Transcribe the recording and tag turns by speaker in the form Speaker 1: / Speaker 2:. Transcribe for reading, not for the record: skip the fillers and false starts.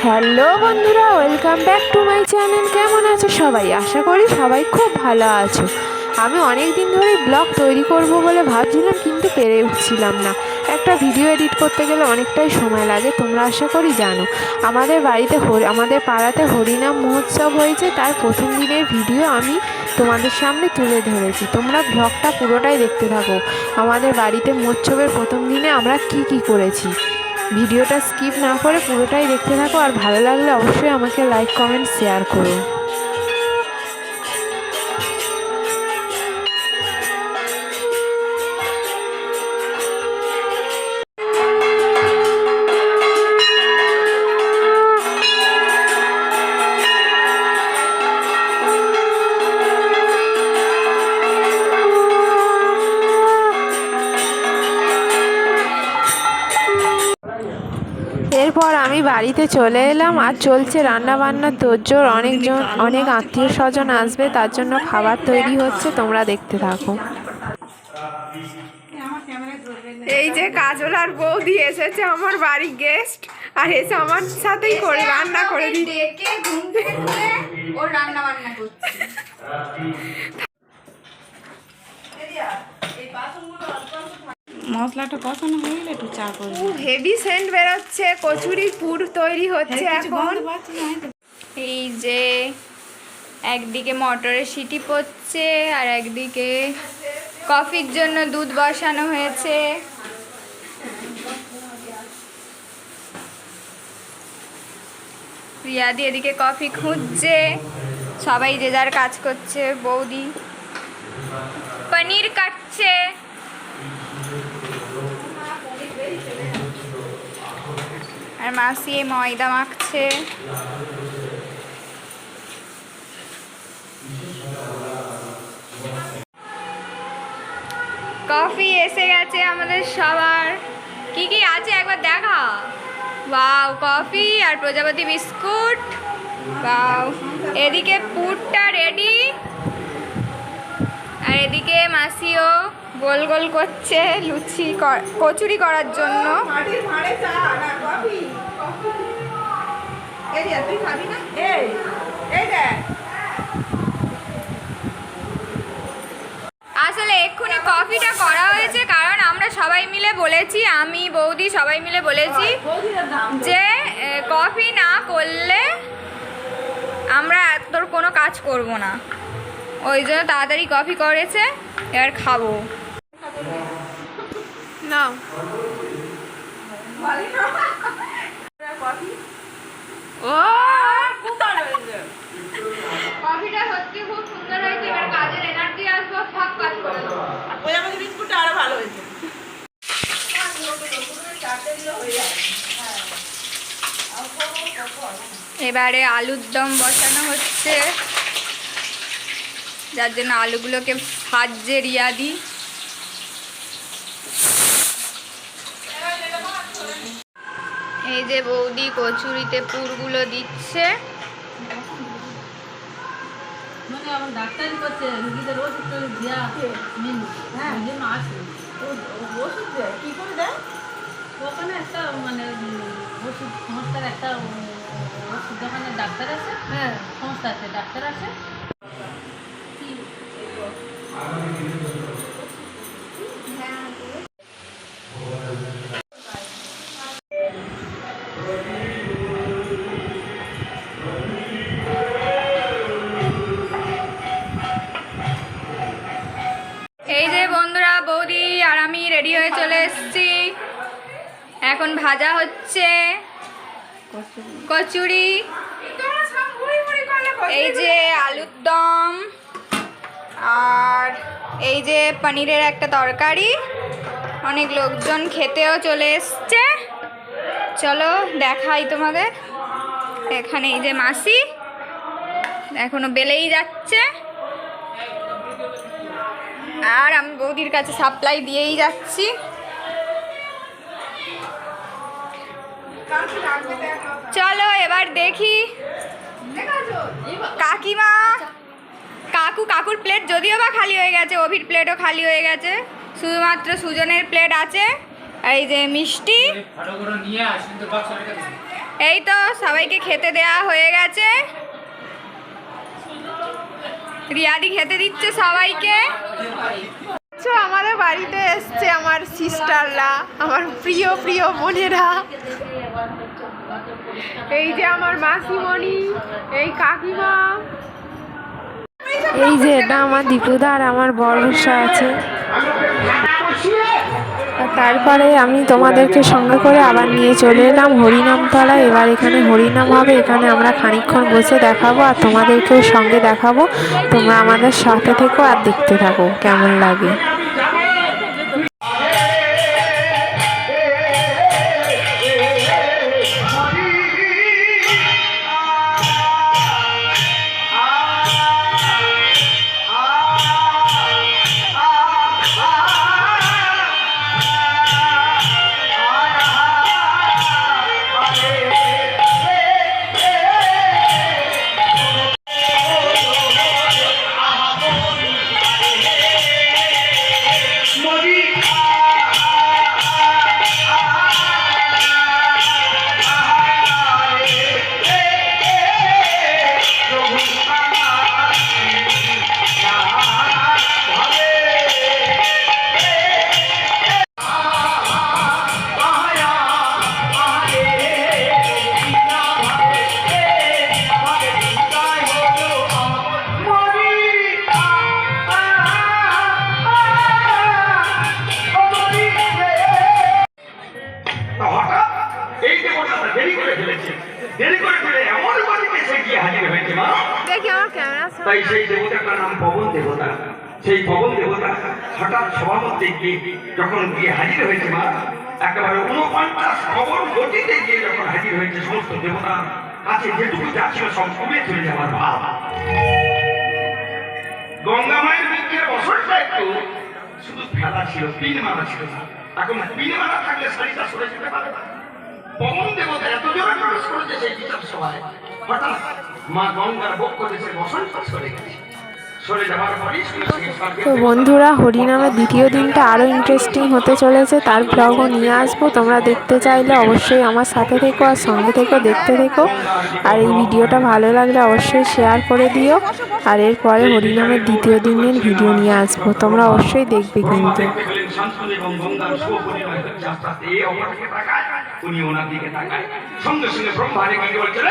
Speaker 1: Hello বন্ধুরা, welcome back to my channel. কেমন আছো সবাই? আশা করি সবাই খুব ভালো আছো। আমি অনেক দিন ধরেই ব্লগ তৈরি করব বলে ভাবছিলাম, কিন্তু পেরে উঠছিলাম না। একটা ভিডিও এডিট করতে গেলে অনেকটাই সময় লাগে, তোমরা আশা করি জানো। আমাদের পাড়াতে হরিনাম মহোৎসব হয়েছে, তার প্রথম দিনের ভিডিও আমি তোমাদের সামনে তুলে ধরেছি। তোমরা ব্লগটা পুরোটাই দেখতে থাকো। আমাদের বাড়িতে মহোৎসবের প্রথম দিনে আমরা কি করেছি, ভিডিওটা স্কিপ না করে পুরোটাই দেখতে থাকো। আর ভালো লাগলে অবশ্যই আমাকে লাইক, কমেন্ট, শেয়ার করো। এরপর আমি বাড়িতে চলে এলাম, আর চলছে রান্না বান্নার তোড়জোড়। অনেক আত্মীয় স্বজন আসবে, তার জন্য খাবার তৈরি হচ্ছে, তোমরা দেখতে থাকো। এই যে কাজল আর বৌদি এসেছে আমার বাড়ি গেস্ট, আর এসে আমার সাথেই করে রান্না করে দিচ্ছে।
Speaker 2: মশলাটা কষানো হয়ে গেলে একটু চা করবো।
Speaker 1: হেভি সেন্ট বেরোচ্ছে, কচুরি পুর তৈরি হচ্ছে এখন।
Speaker 3: এই যে একদিকে মটরের সিটি পড়ছে, আর একদিকে কফির জন্য দুধ বসানো হয়েছে। রিয়াদি এদিকে কফি খুঁজছে, সবাই যে যার কাজ করছে। বৌদি পনির কাটছে, আর মাসি ময়দা মাখছে। কফি এসে গেছে আমাদের সবার। কি কি আছে একবার দেখা। বাও, কফি আর প্রজাপতি বিস্কুট। বাও, এদিকে পুরটা রেডি, আর এদিকে মাসিও গোল গোল করছে কচুরি করার জন্য। আসলে এক্ষুনি কফিটা করা হয়েছে, কারণ আমরা সবাই মিলে বলেছি, আমি বৌদি সবাই মিলে বলেছি যে কফি না করলে আমরা তোর কোনো কাজ করব না। ওই জন্য তাড়াতাড়ি কফি করেছে, এবার খাবো।
Speaker 1: না ও
Speaker 3: কফিটা সত্যি খুব সুন্দর হয়েছে, এবার কাজের এনার্জি আসবো, সব কাজ করে দেবো।
Speaker 2: ওই আমাদের বিস্কুটটা আরো ভালো হয়েছে।
Speaker 3: এবারে আলুর দম বসানো হচ্ছে, যার জন্য আলুগুলোকে ভাজছে রিয়াদি। এই যে বৌদি কচুরিতে পুরগুলো দিচ্ছে।
Speaker 2: মানে আমার ডাক্তারি করছে, রুগীদের ওষুধ দেওয়া মেনু, হ্যাঁ ওই জন্য আসে। ওষুধ দেয় কী করে দেয়? ওখানে একটা মানে ওষুধ সংস্থার একটা ওষুধ দোকানের ডাক্তার আছে, হ্যাঁ সংস্থা আছে, ডাক্তার আছে।
Speaker 3: এই যে বন্ধুরা, বৌদি আর আমি রেডি হয়ে চলে এসেছি। এখন ভাজা হচ্ছে কচুরি, এই যে আলুর দম, আর এই যে পনিরের একটা তরকারি। অনেক লোকজন খেতেও চলে এসছে। চলো দেখাই তোমাদের। এখানে এই যে মাসি এখনো বেলেই যাচ্ছে, আর আমি বৌদির কাছে সাপ্লাই দিয়েই যাচ্ছি। চলো এবার দেখি কাকিমা কাকুর প্লেট যদিও বা খালি হয়ে গেছে, অভির প্লেটও খালি হয়ে গেছে, শুধুমাত্র সুজনের প্লেট আছে। এই যে মিষ্টি, এই তো সবাইকে খেতে দেওয়া হয়ে গেছে, রিয়াদি খেতে দিচ্ছে সবাইকে।
Speaker 1: আমাদের বাড়িতে এসছে আমার সিস্টাররা, আমার প্রিয় প্রিয় বোনেরা। এই যে আমার মাসিমণি, এই কাকিমা, এই যে এটা আমার দীপুদা আর আমার বর্ষা আছে। আর তারপরে আমি তোমাদেরকে সঙ্গে করে আবার নিয়ে চলে এলাম হরিনামতলায়। এবার এখানে হরিনাম হবে, এখানে আমরা খানিকক্ষণ বসে দেখাবো আর তোমাদেরকেও সঙ্গে দেখাবো। তোমরা আমাদের সাথে থেকো আর দেখতে থাকো কেমন লাগে।
Speaker 4: তাই সেই দেবতাটার নাম পবন দেবতা। সেই পবন দেবতা হঠাৎ সভামধ্যে গিয়ে যখন গিয়ে হাজির হয়েছে মা, একেবারে 49 খবর গতিতে গিয়ে যখন হাজির হয়েছে, সমস্ত দেবতার কাছে যেটুকু যা ছিল সব কমে চলে যাওয়ার ভাব। গঙ্গা মায়ের বৃক্ষের বসনটা একটু শুধু ফেলা ছিল, পিন মারা ছিল না। এখন পিন মারা থাকলে শাড়িটা সরে যেতে পারে না। পবন দেবতা এত জোরে প্রবেশ করেছে সেই বিচার সভায়, হঠাৎ মা গঙ্গার বক্ষ দেশের বসনটা সরে গেছে। সরে যাওয়ার পরই
Speaker 1: তো বন্ধুরা, হরিনামের দ্বিতীয় দিনটা আরও ইন্টারেস্টিং হতে চলেছে, তার ব্লগও নিয়ে আসবো। তোমরা দেখতে চাইলে অবশ্যই আমার সাথে থেকো আর সঙ্গে থেকো, দেখতে থেকো। আর এই ভিডিওটা ভালো লাগলে অবশ্যই শেয়ার করে দিও। আর এরপরে হরিনামের দ্বিতীয় দিনের ভিডিও নিয়ে আসবো, তোমরা অবশ্যই দেখবে কিন্তু।
Speaker 4: উনি ওনার দিকে তাকায়, সঙ্গে সঙ্গে ব্রহ্মা রেগে বলছিল